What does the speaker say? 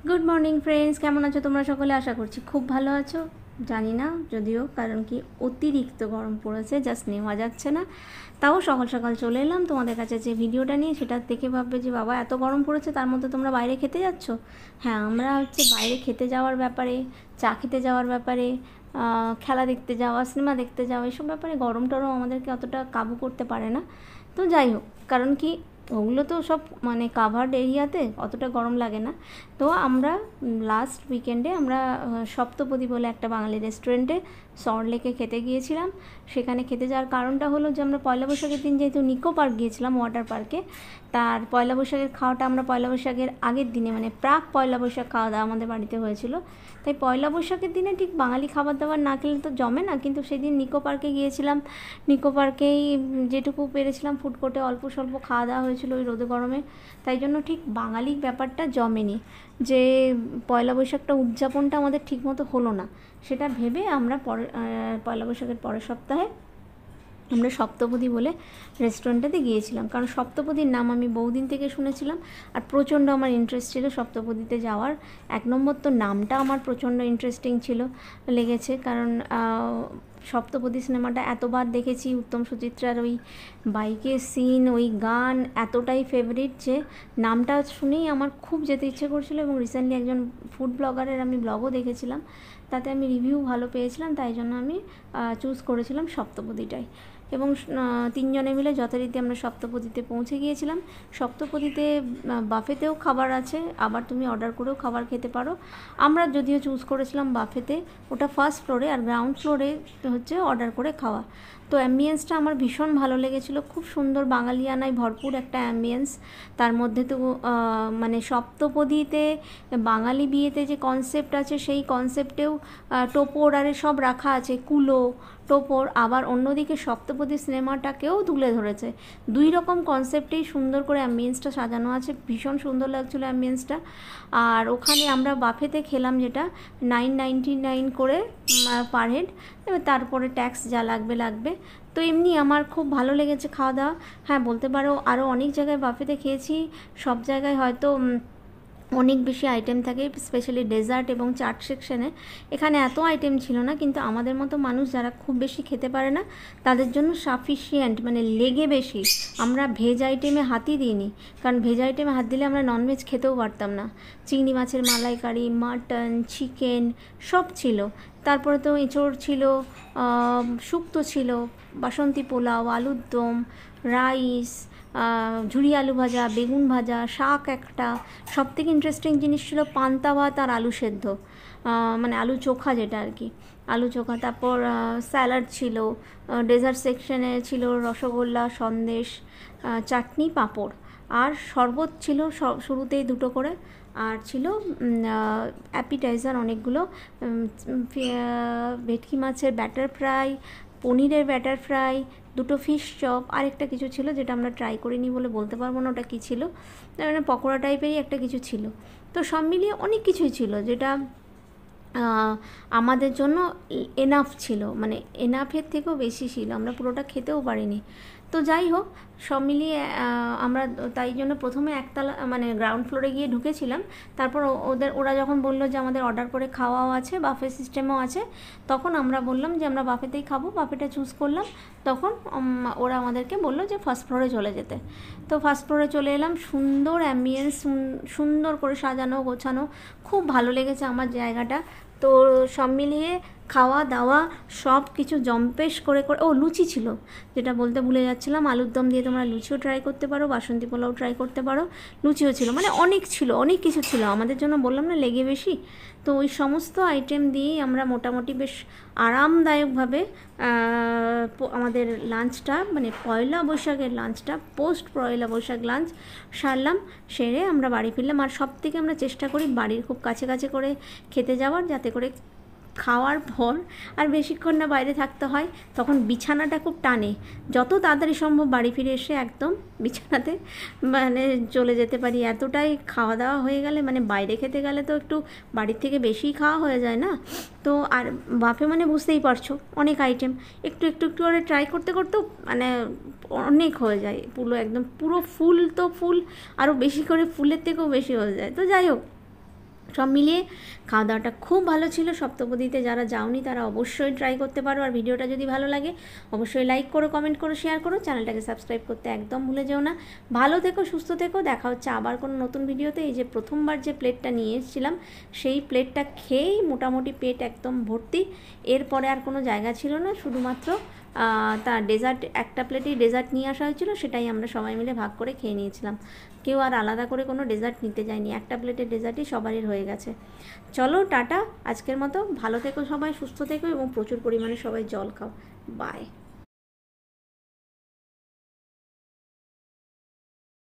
Good morning friends, কেমন আছো তোমরা সকলে? আশা করছি খুব ভালো আছো। জানি না যদিও, কারণ কি অতিরিক্ত গরম পড়েছে, জাস্ট নেওয়া যাচ্ছে না। তাও সকাল সকাল চলে এলাম তোমাদের কাছে যে ভিডিওটা নিয়ে, সেটা দেখে ভাববে যে বাবা এত গরম পড়েছে, তার মধ্যে তোমরা বাইরে খেতে যাচ্ছ। হ্যাঁ, আমরা বাইরে খেতে যাওয়ার ব্যাপারে, চা খেতে যাওয়ার ব্যাপারে, খেলা দেখতে যাওয়া, সিনেমা দেখতে যাওয়া, এসব ব্যাপারে গরম টরম আমাদেরকে অতটা কাবু করতে পারে না। তো যাই হোক, কারণ কি ওগুলো তো সব মানে কাভার্ড এরিয়াতে অতটা গরম লাগে না। তো আমরা লাস্ট উইকেন্ডে আমরা সপ্তপদী বলে একটা বাঙালি রেস্টুরেন্টে সল্টলেকে খেতে গিয়েছিলাম। সেখানে খেতে যাওয়ার কারণটা হলো যে আমরা পয়লা বৈশাখের দিন যেহেতু নিকো পার্ক গিয়েছিলাম, ওয়াটার পার্কে, তার পয়লা বৈশাখের খাওয়াটা আমরা পয়লা বৈশাখের আগের দিনে মানে প্রাক পয়লা বৈশাখ খাওয়া দাওয়া আমাদের বাড়িতে হয়েছিল। তাই পয়লা বৈশাখের দিনে ঠিক বাঙালি খাবার দাবার না খেলে তো জমে না। কিন্তু সেদিন নিকো পার্কে গিয়েছিলাম, নিকো পার্কেই যেটুকু পেরেছিলাম ফুড কোর্টে অল্প স্বল্প খাওয়া দাওয়া হয়েছিল ওই রোদে গরমে। তাই জন্য ঠিক বাঙালি ব্যাপারটা জমেনি, যে পয়লা বৈশাখটা উদযাপনটা আমাদের ঠিকমতো হলো না। সেটা ভেবে আমরা পয়লা বৈশাখের পরের সপ্তাহে আমরা সপ্তপদী বলে রেস্টুরেন্টটাতে গিয়েছিলাম। কারণ সপ্তপদীর নাম আমি বহুদিন থেকে শুনেছিলাম, আর প্রচণ্ড আমার ইন্টারেস্ট ছিল সপ্তপদীতে যাওয়ার। এক নম্বর তো নামটা আমার প্রচণ্ড ইন্টারেস্টিং লেগেছে, কারণ সপ্তপদী সিনেমাটা এতবার দেখেছি। উত্তম সুচিত্রার ওই বাইকের সিন, ওই গান এতটাই ফেভারিট যে নামটা শুনেই আমার খুব যেতে ইচ্ছে করছিল। এবং রিসেন্টলি একজন ফুড ব্লগারের আমি ব্লগও দেখেছিলাম, তাতে আমি রিভিউ ভালো পেয়েছিলাম, তাই জন্য আমি চুজ করেছিলাম সপ্তপদীটাই। এবং তিনজনে মিলে যথারীতি আমরা সপ্তপদীতে পৌঁছে গিয়েছিলাম। সপ্তপদীতে বাফেতেও খাবার আছে, আবার তুমি অর্ডার করেও খাবার খেতে পারো। আমরা যদিও চুজ করেছিলাম বাফেতে, ওটা ফার্স্ট ফ্লোরে, আর গ্রাউন্ড ফ্লোরে হচ্ছে অর্ডার করে খাওয়া। তো অ্যাম্বিয়েন্সটা আমার ভীষণ ভালো লেগেছিলো, খুব সুন্দর বাঙালিয়ানায় ভরপুর একটা অ্যাম্বিয়েন্স। তার মধ্যে তো মানে সপ্তপদীতে বাঙালি বিয়েতে যে কনসেপ্ট আছে সেই কনসেপ্টেও টোপর আর সব রাখা আছে, কুলো টোপর। আবার অন্যদিকে সপ্তপদী সিনেমাটাকেও তুলে ধরেছে। দুই রকম কনসেপ্টেই সুন্দর করে অ্যাম্বিয়েন্সটা সাজানো আছে, ভীষণ সুন্দর লাগছিলো অ্যাম্বিয়েন্সটা। আর ওখানে আমরা বাফেতে খেলাম, যেটা 999 করে পার হেড, এবার তারপরে ট্যাক্স যা লাগবে। তো এমনি আমার খুব ভালো লেগেছে খাওয়া দাওয়া। হ্যাঁ, বলতে পারো আরও অনেক জায়গায় বাফেতে খেয়েছি, সব জায়গায় হয়তো অনেক বেশি আইটেম থাকে, স্পেশালি ডেজার্ট এবং চাট সেকশানে। এখানে এত আইটেম ছিল না, কিন্তু আমাদের মতো মানুষ যারা খুব বেশি খেতে পারে না তাদের জন্য সাফিসিয়েন্ট, মানে লেগে বেশি। আমরা ভেজ আইটেমে হাতই দিইনি, কারণ ভেজ আইটেমে হাত দিলে আমরা ননভেজ খেতেও পারতাম না। চিংড়ি মাছের মালাইকারি, মাটন, চিকেন সব ছিল। তারপরে তো এঁচড় ছিল, শুক্তো ছিল, বাসন্তী পোলাও, আলুর দম, রাইস, ঝুরি আলু ভাজা, বেগুন ভাজা, শাক একটা। সবথেকে ইন্টারেস্টিং জিনিস ছিল পান্তা ভাত আর আলু সেদ্ধ, মানে আলু চোখা যেটা আর কি, আলু চোখা। তারপর স্যালাড ছিল, ডেজার্ট সেকশনে ছিল রসগোল্লা, সন্দেশ, চাটনি, পাঁপড়, আর শরবত ছিল শুরুতেই দুটো করে। আর ছিল অ্যাপিটাইজার অনেকগুলো, ভেটকি মাছের ব্যাটার ফ্রাই, পনিরের ব্যাটার ফ্রাই, দুটো ফিশ চপ, আরেকটা কিছু ছিল যেটা আমরা ট্রাই করিনি বলে বলতে পারবো না ওটা কী ছিল, মানে পকোড়া টাইপেরই একটা কিছু ছিল। তো সব মিলিয়ে অনেক কিছুই ছিল, যেটা আমাদের জন্য এনাফ ছিল, মানে এনাফের থেকেও বেশি ছিল, আমরা পুরোটা খেতেও পারিনি। তো যাই হোক, সব মিলিয়ে আমরা তাই জন্য প্রথমে একতলা মানে গ্রাউন্ড ফ্লোরে গিয়ে ঢুকেছিলাম। তারপর ওরা যখন বললো যে আমাদের অর্ডার করে খাওয়াও আছে, বাফে সিস্টেমও আছে, তখন আমরা বললাম যে আমরা বাফেতেই খাবো, বাফেটা চুজ করলাম। তখন ওরা আমাদেরকে বললো যে ফার্স্ট ফ্লোরে চলে যেতে। তো ফার্স্ট ফ্লোরে চলে এলাম, সুন্দর অ্যাম্বিয়েন্স, সুন্দর করে সাজানো গোছানো, খুব ভালো লেগেছে আমার জায়গাটা। তো সব মিলিয়ে খাওয়া দাওয়া সব কিছু জম্পেশ করে লুচি ছিল, যেটা বলতে ভুলে যাচ্ছিলাম, আলুর দম দিয়ে তোমরা লুচিও ট্রাই করতে পারো, বাসন্তী পোলাও ট্রাই করতে পারো, লুচিও ছিল, মানে অনেক কিছু ছিল আমাদের জন্য, বললাম না লেগে বেশি। তো ওই সমস্ত আইটেম দিয়েই আমরা মোটামুটি বেশ আরামদায়কভাবে আমাদের লাঞ্চটা, মানে পয়লা বৈশাখের লাঞ্চটা, পোস্ট পয়লা বৈশাখ লাঞ্চ সারলাম। সেরে আমরা বাড়ি ফিরলাম। আর সব থেকে আমরা চেষ্টা করি বাড়ির খুব কাছে করে খেতে যাওয়ার, যাতে করে খাওয়ার পর আর বেশিক্ষণ না বাইরে থাকতে হয়, তখন বিছানাটা খুব টানে। যত তাড়াতাড়ি সম্ভব বাড়ি ফিরে এসে একদম বিছানাতে মানে চলে যেতে পারি, এতটাই খাওয়া দাওয়া হয়ে গেলে, মানে বাইরে খেতে গেলে তো একটু বাড়ির থেকে বেশিই খাওয়া হয়ে যায় না। তো আর বাফে মানে বুঝতেই পারছো অনেক আইটেম, একটু করে ট্রাই করতে মানে অনেক হয়ে যায়, পুরো ফুল, তো ফুল আরও বেশি করে ফুলের থেকেও বেশি হয়ে যায়। তো যাই হোক, সব মিলিয়ে খাওয়া দাওয়াটা খুব ভালো ছিল। সপ্তপদীতে যারা যাওনি তারা অবশ্যই ট্রাই করতে পারো। আর ভিডিওটা যদি ভালো লাগে অবশ্যই লাইক করো, কমেন্ট করো, শেয়ার করো, চ্যানেলটাকে সাবস্ক্রাইব করতে একদম ভুলে যেও না। ভালো থেকো, সুস্থ থেকো, দেখা হচ্ছে আবার কোনো নতুন ভিডিওতে। এই যে প্রথমবার যে প্লেটটা নিয়ে এসেছিলাম সেই প্লেটটা খেয়েই মোটামুটি পেট একদম ভর্তি। এরপরে আর কোনো জায়গা ছিল না, শুধুমাত্র তার ডেজার্ট, একটা প্লেটেই ডেজার্ট নিয়ে আসা হয়েছিল, সেটাই আমরা সবাই মিলে ভাগ করে খেয়ে নিয়েছিলাম। কেউ আর আলাদা করে কোনো ডেজার্ট নিতে যায়নি, একটা প্লেটের ডেজার্টই সবারই হয়ে গেছে। চলো টাটা, আজকের মতো ভালো থেকো সবাই, সুস্থ থেকো এবং প্রচুর পরিমাণে সবাই জল খাও। বাই।